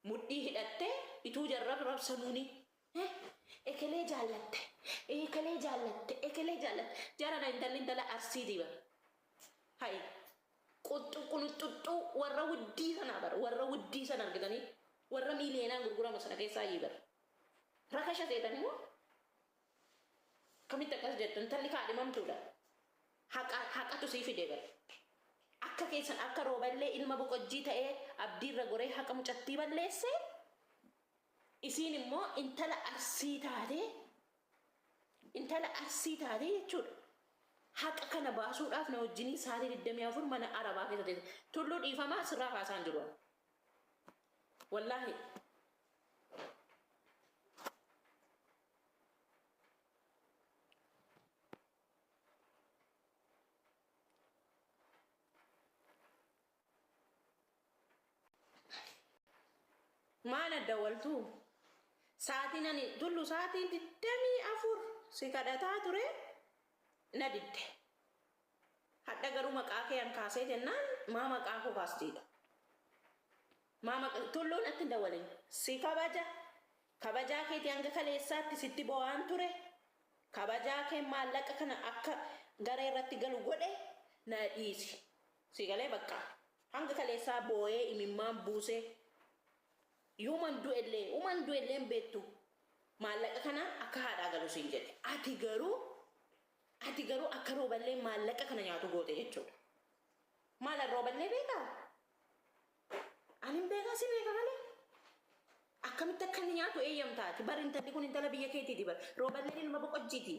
mudhii hidhattee ituu jarrab rabsanuuni ekelee jaallatte ekelee jaallatte jarana intala arsiitii bara hay qunuxuxxuu warra wuddii sana bara warra wuddii sana argitanii warra miileenaan gurgurama sana keessaa bara rakasha seetanii moo kamitti akkas jettu intalli kaadhimamtuudha haqatu sii fide bara akka keessan akka rooballee ilma boqojjii ta'ee abdiirra goree haqa mucattii balleesse isiin immoo intala arsii taatee jechuudha haqa kana baasuudhaaf na wajjinii saatii 24 mana arabaa keessa teesse tulluu dhiifamaa sirraa kaasaan jiru wallaahi maana dawaltu saatiin ani tullu saatiin 24 si kadhataa ture na didde hadda garuu maqaa kee an kaasee jennaan maa maqaa koo kaastiidha tulluun atti dawalin si kabajaa keetii hanga kaleessaatti sitti bo'aan ture kabajaa kee maallaqa kana akka garee irratti galu godhe na dhiisi si galee bakka hanga kaleessaa bo'ee imimmaan buusee Uman du'ellee beektu maallaqa kana akka haadhaa galu siin jedhe ati garuu akka rooballee maallaqa kana nyaatu goote jechuudha maala rooballee beekaa ani beekaa si beeka malee akkamitti akka inni nyaatu eeyyamtaati bari intalli kun intala biyya keetiiti bari rooballee ilma boqojjiiti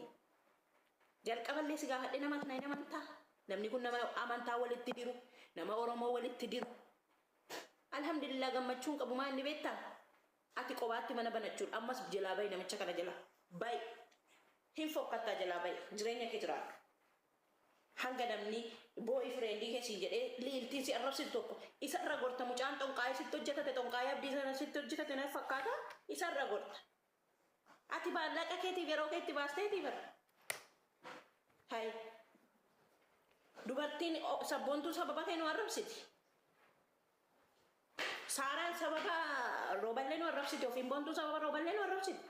jalqaballee si gaafadhe namatti na amantaa namni kun nama amantaa walitti diru nama oromoo walitti diru alhamdulillah gammachuun qabu maa inni beektaa ati qobaatti mana banachuun ammas jalaa bayi namicha kana jala bayi hin fokkattaa jalaa bayi jireenya kee jiraadhu hanga namni booyi fireendii keessi jedhee liiltiin si arrabsitu tokko isa irra gorta mucaan xonqaayee sitti hojjetate xonqaayee abdii sana sitti hojjetate na fakkaata isa irra gorta ati maallaqa keetiif yeroo keetti baasteetii bara hay dubartiin sabboontuu sababa kee nu arrabsiti Saraan sababa rooballee nu arrabsiti ofiin boontuu sababa rooballee nu arrabsiti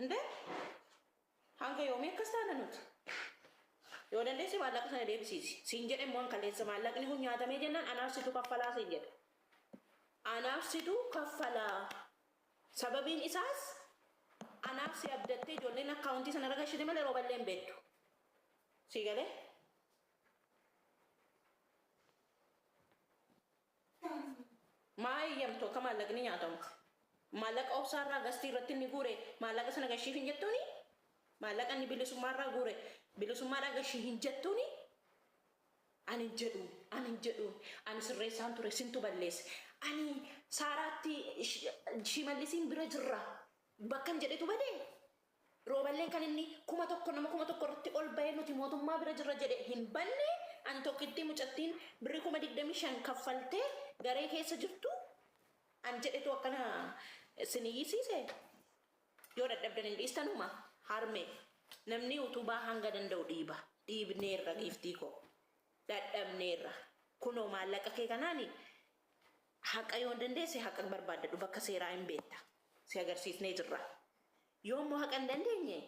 inde hanga yoomii akkas taana nuti yoo dandeessi maallaqa sana deebisiisi siin jedhe immoo kaleessa maallaqni kun nyaatamee jennaan anaafsitu kaffalaa siin jedhe anaafsitu kaffalaa sababiin isaas anaafsi abdattee ijoolleen akkaawuntii sana irra gashite malee rooballee hin beektu si galee Maayamto ka maallaqni nyaatamu maallaqa obsaarraa gastii irratti inni guure maallaqa sana gashii hin jettuuni maallaqa inni bilisummaarraa guure bilisummaadhaa gashii hin jettuuni ani jedhu ani sirreessaan ture sintu balleesse ani saaraatti shimallisiin bira jirra bakkan jedhetu badee rooballeen kan inni kuma tokko irratti ol bahee nuti mootummaa bira jirra jedhe hin banne ani tokkittii mucattiin birrii 25 kaffaltee garee keessa jirtu an jedhetu akkana siniyyisiise yoo dadhabdan hin dhiistanuma harme namni utubaa hanga danda'u dhiibneerra giiftii koo dadhabneerra kunoo maallaqa kee kanaani haqa yoo dandeesse haqa barbaadadhu bakka seeraa hin beekta si agarsiisnee jirra yoommoo haqa hin dandeenye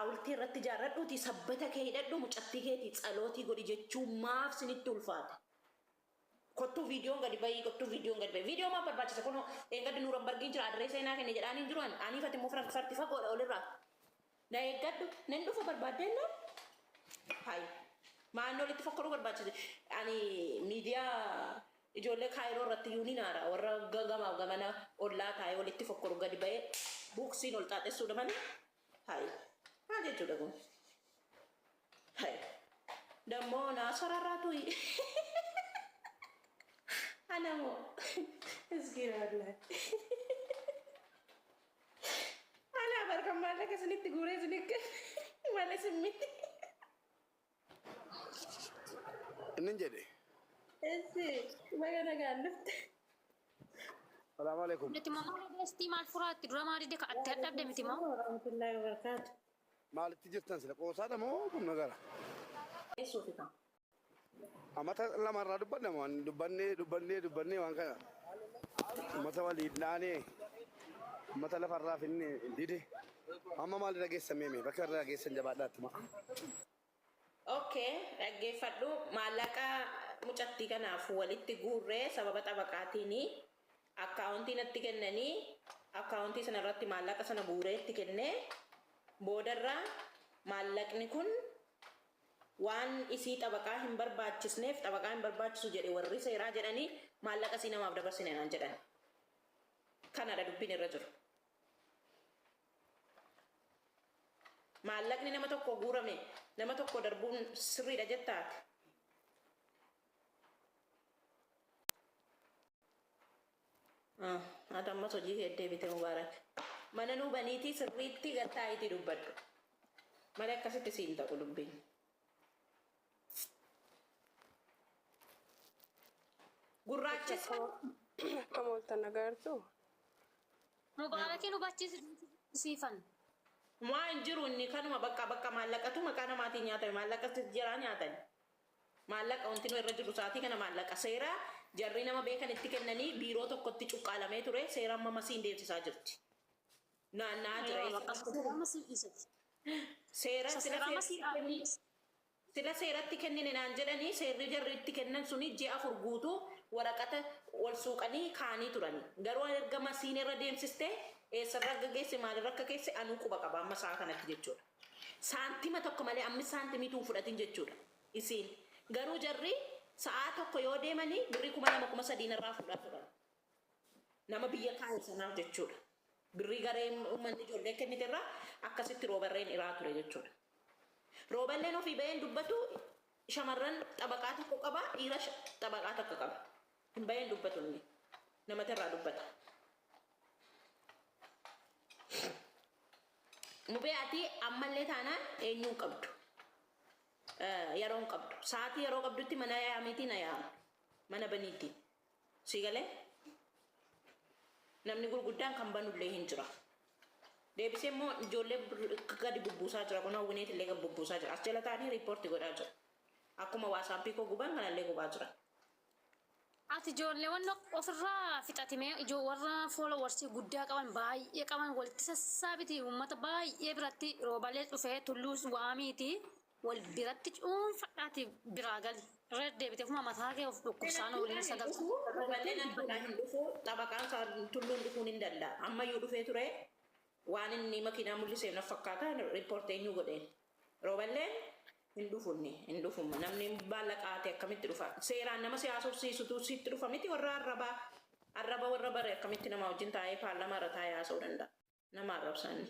awultii irratti jaarradhuuti sabbata kee hidhadhu mucattii keetii tsalootii godhi jechuu maaf sinitti ulfaata kottu videoon gadi bayi video maa barbaachisa kun eeggaddu nuuran bargiin jira adreesee naa kenne jedhaanii jiran aniifati immoo farti fagoodha olirraa na eeggaddu nan dhufa barbaaddeenna hay maannoo litti fokkoruu barbaachise ani miidiyaa ijoollee kaayiroo irratti yuuninaadha warra gamaaf gamana ollaa taa'ee walitti fokkoruu gadi bahee buuksiin ol xaaxessuudha malee hay maal jechuudha kun hay dammoo naa sararraatu anamo isgirallah ana barkan malaka sinitti gure sinik male simiti ninjede esi magana gandut assalamu alaikum Niti mama desti mal furat dura mari de ka atta de miti mama warahmatullahi wabarakatuh maalti jirtan sila qoosaadha moo kun nagara esufika amata lamarraa dubbanne waan dubbanne waan kana Uummata waliin naanee uummata lafarraa finne dide amma maal dhageessan meeme bakka irraa dhageessan jabaadhaatti ma'a. Okay, dhaggeeffadhu maallaqa mucattii kanaaf walitti guurree sababa xabaqaatiin akkaawuntii natti kennanii akkaawuntii sana irratti maallaqa sana guuree itti kennee boodarraa maallaqni kun waan isii xabaqaa hin barbaachisneef xabaqaa hin barbaachisu jedhe warri seeraa jedhanii maallaqa isii namaaf dabarsine naan jedhan. Kanadha dubbiin irra jiru. Maallaqni nama tokko guurame nama tokko darbuun sirriidha jettaati. Ati ammas hojii kee deebite mubaarak. Mana nuu baniitii sirriitti gattaa'itii dubbadhu. Malee akkasitti siin ta'u dubbiin. Gurraachisa. Kamooltan agartu. Mubaarakiin hubachiisiifan. Waan jiru inni kanuma bakka maallaqatu maqaa namaatiin nyaatame maallaqatti jiraa nyaatan. Maallaqa wanti nu irra jiru sa'aatii kana maallaqa seera jarri nama beekan itti kennanii biiroo tokkotti cuqqaalamee ture seera amma masiin deemsisaa jirti. Naannaa jira. Seera sila seeratti kennine naan jedhanii seerri jarri itti kennan suni ji'a afur guutuu waraqata wal suuqanii kaanii turani. Garuu erga masiin irra deemsistee eessarra akka geesse maalirra akka geesse anuu quba qaba amma sa'a kanatti jechuudha. Saantima tokko malee ammi saantimiituu fudhatin jechuudha. Isiin garuu jarri sa'a tokko yoo deemanii birrii 2,300 irraa fudhaa turan. Nama biyya kaa'e sanaaf jechuudha. Birrii gareen uummanni ijoollee kennite irraa akkasitti roobarreen iraa ture jechuudha. Rooballeen ofii baheen dubbatu shamarran xabaqaa tokko qaba dhiira xabaqaa tokko qaba. Hin baheen dubbatu inni namatti irraa dubbata. Mubee ati ammallee taanaan eenyuun qabdu? Yeroon qabdu. Sa'aatii yeroo qabdutti mana yaamiitii na yaama. Mana baniitti. Si galee? Namni gurguddaan kan banullee hin jira. Deebisee immoo ijoollee gadi bubbuusaa jira. Kun hawwineet illee gadi bubbuusaa jira. As jala taa'anii riippoorti godhaa jira. Akkuma waasaappii koo guban kanallee gubaa jira. Ati ijoolleewwan ofirraa fixatimee ijoo warra foolowarsii guddaa qaban baay'ee qaban walitti sassaabiti uummata baay'ee biratti roobalee dhufee tulluus waamiiti wal biratti cuunfadhaati biraa gali. Irra deebitee kuma mataa kee of dhukkubsaan waliin sagaltu. Roobalee nama hin dhufu xabaqaan tulluun dhufuun hin danda'a. Ammayyuu dhufee ture waan inni makiinaa mul'isee na fakkaata riippoortii eenyu godheen. Rooballeen hin dhufunne namni baallaqaate akkamitti dhufa seeraan nama siyaasofsiisutu sitti dhufa miti warra arraba warra bare akkamitti nama wajjin taa'ee paarlamaa irra taa'ee haasa'uu danda'a nama arrabsanni.